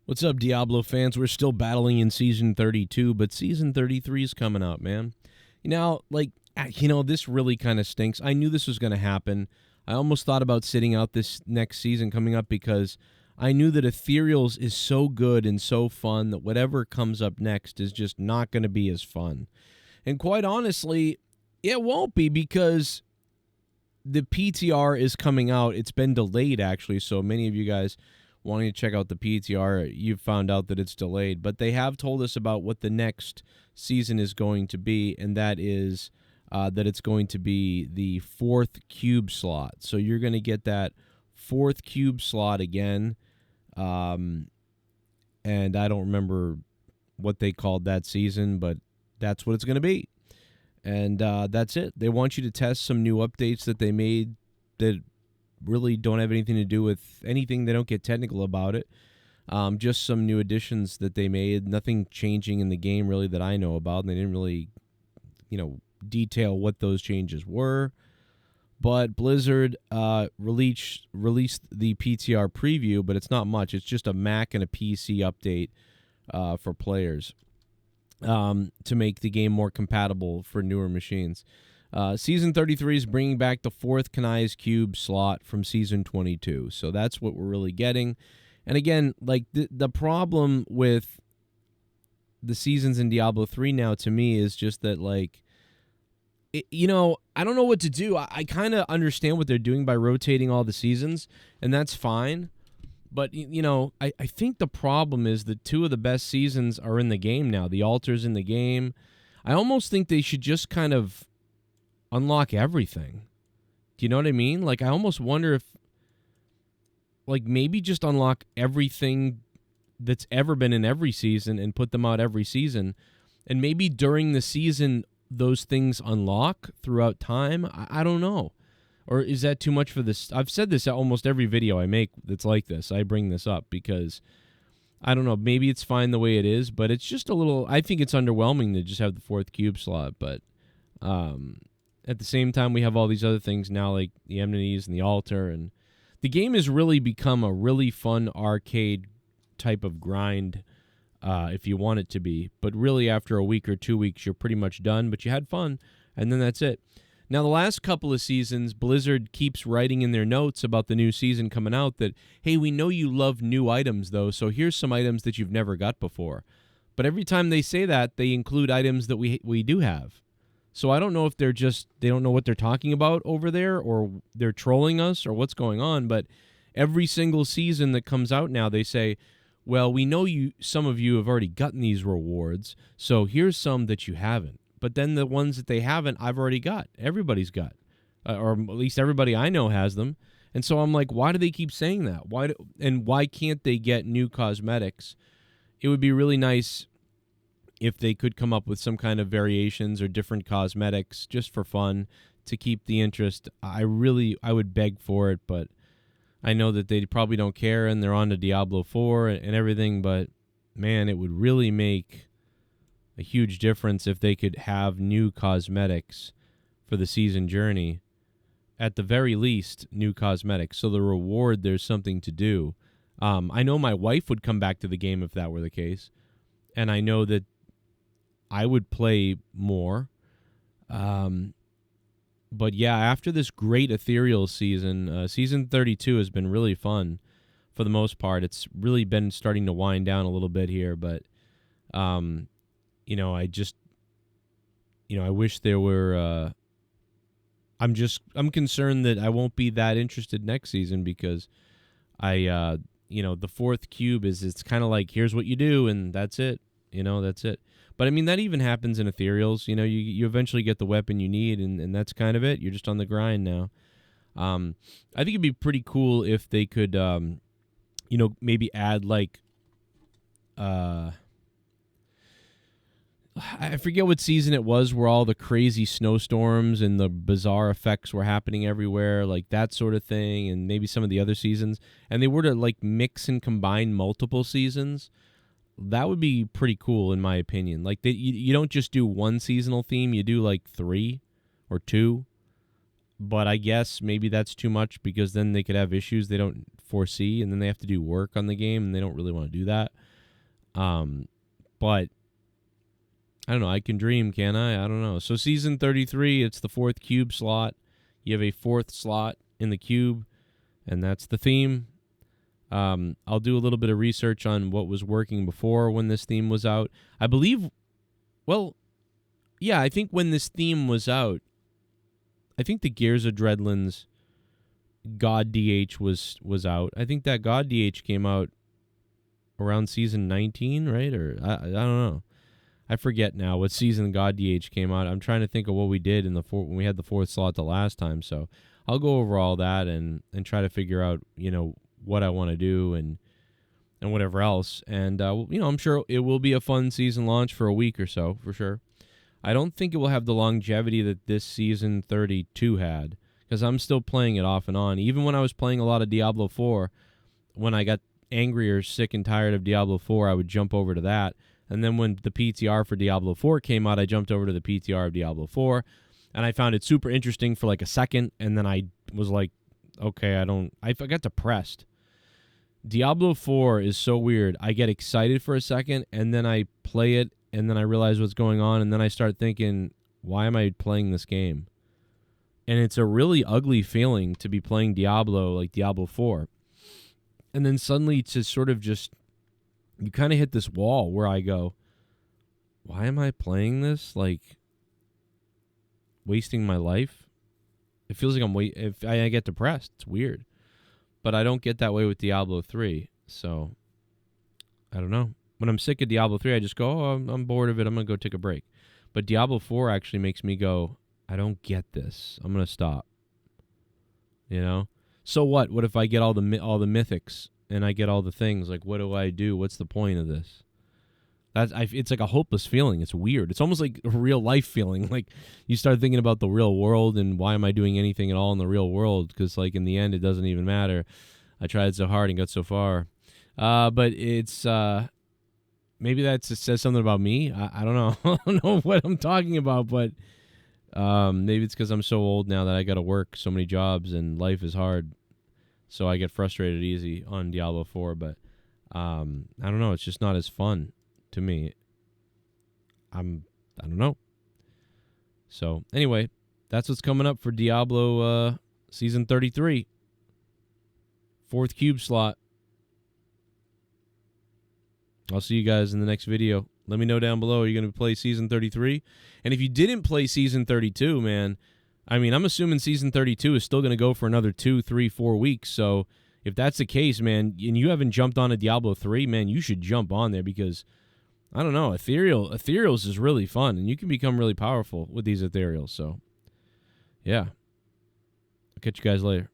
What's up, Diablo fans? We're still battling in Season 32, but Season 33 is coming out, man. This really kind of stinks. I knew this was going to happen. I almost thought about sitting out this next season coming up because I knew that Ethereals is so good and so fun that whatever comes up next is just not going to be as fun. And quite honestly, it won't be because the PTR is coming out. It's been delayed, actually, so many of you guys wanting to check out the PTR, you've found out that it's delayed. But they have told us about what the next season is going to be, and that is that it's going to be the 4th cube slot. So you're going to get that 4th cube slot again. And I don't remember what they called that season, but that's what it's going to be. And that's it. They want you to test some new updates that they made that really don't have anything to do with anything. They don't get technical about it. Just some new additions that they made. Nothing changing in the game really that I know about. And they didn't really, detail what those changes were. But Blizzard released the PTR preview, but it's not much. It's just a Mac and a PC update for players to make the game more compatible for newer machines. Season 33 is bringing back the 4th Kanais Cube slot from Season 22. So that's what we're really getting. And again, like the problem with the seasons in Diablo 3 now to me is just that, I don't know what to do. I kind of understand what they're doing by rotating all the seasons, and that's fine. But, I think the problem is that 2 of the best seasons are in the game now. The altar's in the game. I almost think they should just kind of unlock everything. Do you know what I mean? I almost wonder if, maybe just unlock everything that's ever been in every season and put them out every season. And maybe during the season, those things unlock throughout time. I don't know. Or is that too much for this? I've said this at almost every video I make that's like this. I bring this up because, I don't know, maybe it's fine the way it is, but it's just a little, I think it's underwhelming to just have the 4th cube slot. But at the same time, we have all these other things now, like the Enmity and the altar. And the game has really become a really fun arcade type of grind if you want it to be. But really, after a week or 2 weeks, you're pretty much done. But you had fun, and then that's it. Now, the last couple of seasons, Blizzard keeps writing in their notes about the new season coming out that, hey, we know you love new items, though, so here's some items that you've never got before. But every time they say that, they include items that we do have. So I don't know if they don't know what they're talking about over there, or they're trolling us, or what's going on, but every single season that comes out now, they say, well, we know some of you have already gotten these rewards, so here's some that you haven't. But then the ones that they haven't, I've already got. Everybody's got. Or at least everybody I know has them. And so I'm like, why do they keep saying that? Why can't they get new cosmetics? It would be really nice if they could come up with some kind of variations or different cosmetics just for fun to keep the interest. I would beg for it, but I know that they probably don't care and they're on to Diablo 4 and everything, but man, it would really make a huge difference if they could have new cosmetics for the season journey. At the very least, new cosmetics. So the reward, there's something to do. I know my wife would come back to the game if that were the case. And I know that I would play more. But yeah, after this great Ethereal season, Season 32 has been really fun for the most part. It's really been starting to wind down a little bit here, but I wish there were, I'm concerned that I won't be that interested next season because the 4th cube it's kind of like, here's what you do and that's it, that's it. But I mean, that even happens in Ethereals, you eventually get the weapon you need and that's kind of it. You're just on the grind now. I think it'd be pretty cool if they could, maybe add I forget what season it was where all the crazy snowstorms and the bizarre effects were happening everywhere, like that sort of thing, and maybe some of the other seasons. And they were to mix and combine multiple seasons. That would be pretty cool, in my opinion. You don't just do one seasonal theme; you do 3 or 2. But I guess maybe that's too much because then they could have issues they don't foresee, and then they have to do work on the game, and they don't really want to do that. But I don't know. I can dream, can I? I don't know. So season 33, it's the 4th cube slot. You have a 4th slot in the cube, and that's the theme. I'll do a little bit of research on what was working before when this theme was out. I believe, well, yeah, I think when this theme was out, I think the Gears of Dreadlands God DH was out. I think that God DH came out around season 19, right? Or I don't know. I forget now what season God DH came out. I'm trying to think of what we did in the when we had the 4th slot the last time. So I'll go over all that and try to figure out, what I want to do and whatever else. And, I'm sure it will be a fun season launch for a week or so, for sure. I don't think it will have the longevity that this season 32 had, because I'm still playing it off and on. Even when I was playing a lot of Diablo 4, when I got angry or sick and tired of Diablo 4, I would jump over to that. And then when the PTR for Diablo 4 came out, I jumped over to the PTR of Diablo 4, and I found it super interesting for like a second, and then I was like, okay, I got depressed. Diablo 4 is so weird. I get excited for a second, and then I play it, and then I realize what's going on, and then I start thinking, why am I playing this game? And it's a really ugly feeling to be playing Diablo, like Diablo 4. And then suddenly to sort of just, you kind of hit this wall where I go, why am I playing this? Like, wasting my life? It feels like if I get depressed. It's weird. But I don't get that way with Diablo 3. So, I don't know. When I'm sick of Diablo 3, I just go, I'm bored of it. I'm going to go take a break. But Diablo 4 actually makes me go, I don't get this. I'm going to stop. So what? What if I get all the mythics and I get all the things? Like, what do I do? What's the point of this? It's like a hopeless feeling. It's weird. It's almost like a real life feeling. Like you start thinking about the real world and why am I doing anything at all in the real world? Because like in the end, it doesn't even matter. I tried so hard and got so far. But it's maybe that says something about me. I don't know. I don't know what I'm talking about, but maybe it's because I'm so old now that I got to work so many jobs and life is hard. So I get frustrated easy on Diablo 4. But I don't know. It's just not as fun to me. I don't know. So anyway, that's what's coming up for Diablo season 33. 4th cube slot. I'll see you guys in the next video. Let me know down below. Are you going to play season 33? And if you didn't play season 32, man, I mean, I'm assuming season 32 is still going to go for another 2, 3, 4 weeks. So if that's the case, man, and you haven't jumped on a Diablo 3, man, you should jump on there because, I don't know, ethereals is really fun, and you can become really powerful with these ethereals. So, yeah. I'll catch you guys later.